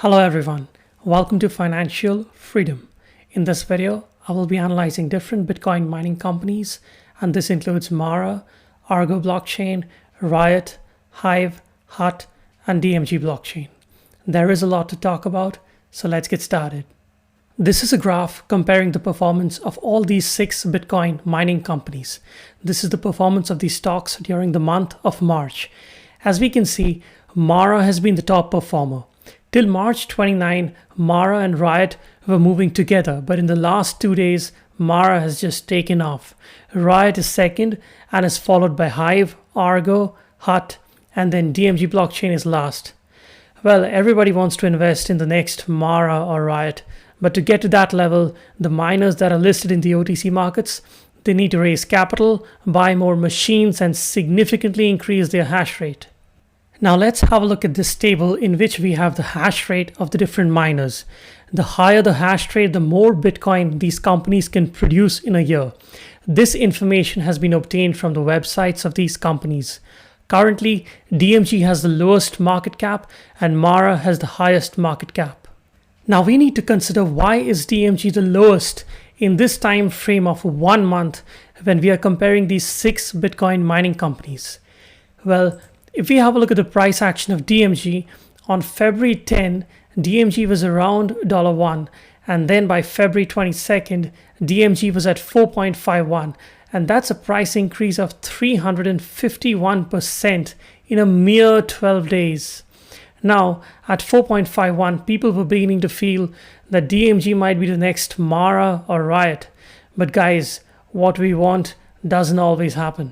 Hello everyone, welcome to Financial Freedom. In this video, I will be analyzing different Bitcoin mining companies, and this includes Mara, Argo blockchain, Riot, Hive, HUT, and DMG blockchain. There is a lot to talk about, so let's get started. This is a graph comparing the performance of all these 6 Bitcoin mining companies. This is the performance of these stocks during the month of March. As we can see, Mara has been the top performer. Till March 29, Mara and Riot were moving together, but in the last 2 days, Mara has just taken off. Riot is second and is followed by Hive, Argo, HUT, and then DMG blockchain is last. Well, everybody wants to invest in the next Mara or Riot, but to get to that level, the miners that are listed in the OTC markets, they need to raise capital, buy more machines, and significantly increase their hash rate. Now let's have a look at this table in which we have the hash rate of the different miners. The higher the hash rate, the more Bitcoin these companies can produce in a year. This information has been obtained from the websites of these companies. Currently, DMG has the lowest market cap and Mara has the highest market cap. Now we need to consider why is DMG the lowest in this time frame of 1 month when we are comparing these 6 Bitcoin mining companies. Well, if we have a look at the price action of DMG, on February 10, DMG was around $1, and then by February 22nd, DMG was at 4.51, and that's a price increase of 351% in a mere 12 days. Now, at 4.51, people were beginning to feel that DMG might be the next Mara or Riot. But guys, what we want doesn't always happen.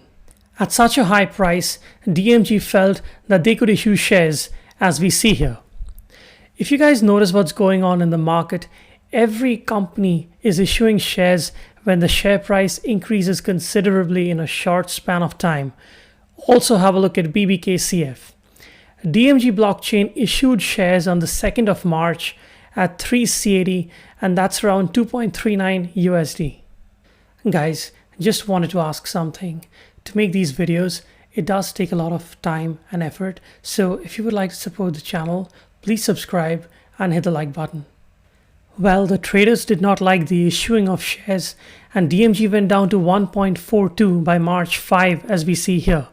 At such a high price, DMG felt that they could issue shares, as we see here. If you guys notice what's going on in the market, every company is issuing shares when the share price increases considerably in a short span of time. Also have a look at BBKCF. DMG blockchain issued shares on the 2nd of March at 3 CAD, and that's around 2.39 USD. Guys, just wanted to ask something. To make these videos, it does take a lot of time and effort, so if you would like to support the channel, please subscribe and hit the like button. Well, the traders did not like the issuing of shares, and DMG went down to 1.42 by March 5, as we see here.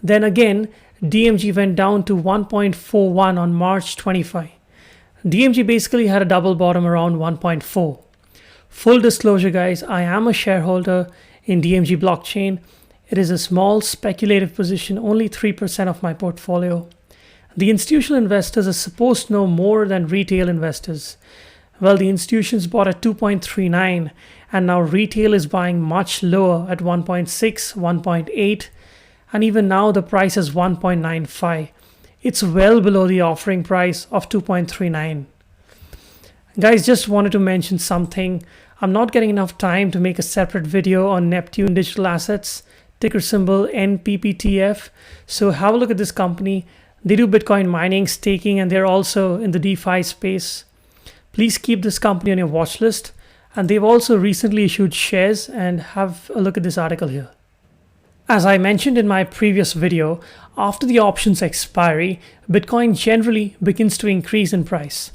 Then again, DMG went down to 1.41 on March 25. DMG basically had a double bottom around 1.4. Full disclosure guys, I am a shareholder in DMG blockchain. It is a small speculative position, only 3% of my portfolio. The institutional investors are supposed to know more than retail investors. Well, the institutions bought at 2.39 and now retail is buying much lower at 1.6, 1.8, and even now the price is 1.95. It's well below the offering price of 2.39. Guys, just wanted to mention something. I'm not getting enough time to make a separate video on Neptune Digital Assets, ticker symbol NPPTF. So have a look at this company. They do Bitcoin mining, staking, and they're also in the DeFi space. Please keep this company on your watch list. And they've also recently issued shares, and have a look at this article here. As I mentioned in my previous video, after the options expiry, Bitcoin generally begins to increase in price.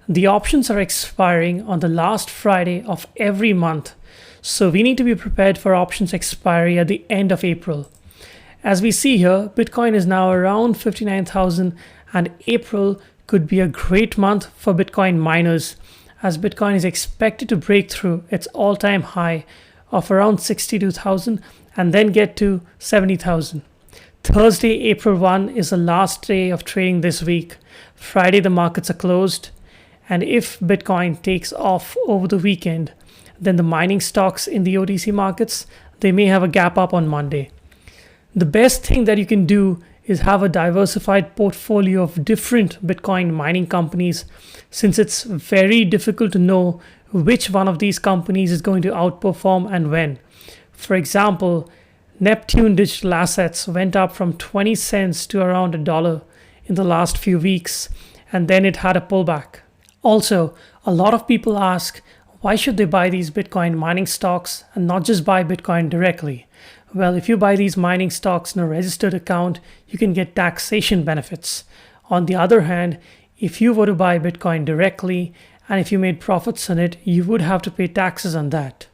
The options are expiring on the last Friday of every month. So we need to be prepared for options expiry at the end of April. As we see here, Bitcoin is now around 59,000, and April could be a great month for Bitcoin miners, as Bitcoin is expected to break through its all-time high of around 62,000 and then get to 70,000. Thursday, April 1 is the last day of trading this week. Friday, the markets are closed. And if Bitcoin takes off over the weekend, then the mining stocks in the OTC markets, they may have a gap up on Monday. The best thing that you can do is have a diversified portfolio of different Bitcoin mining companies, since it's very difficult to know which one of these companies is going to outperform and when. For example, Neptune Digital Assets went up from 20 cents to around $1 in the last few weeks, and then it had a pullback. Also, a lot of people ask, why should they buy these Bitcoin mining stocks and not just buy Bitcoin directly? Well, if you buy these mining stocks in a registered account, you can get taxation benefits. On the other hand, if you were to buy Bitcoin directly and if you made profits on it, you would have to pay taxes on that.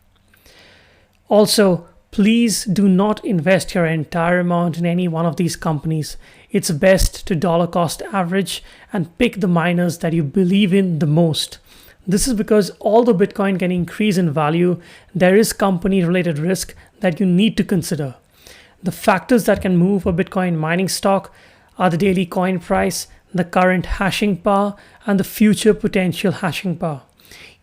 Also, please do not invest your entire amount in any one of these companies. It's best to dollar cost average and pick the miners that you believe in the most. This is because although Bitcoin can increase in value, there is company related risk that you need to consider. The factors that can move a Bitcoin mining stock are the daily coin price, the current hashing power, and the future potential hashing power.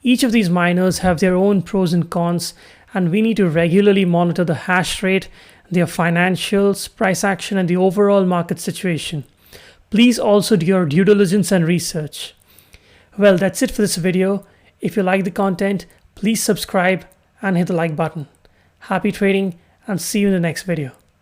Each of these miners have their own pros and cons, and we need to regularly monitor the hash rate, their financials, price action, and the overall market situation. Please also do your due diligence and research. Well, that's it for this video. If you like the content, please subscribe and hit the like button. Happy trading and see you in the next video.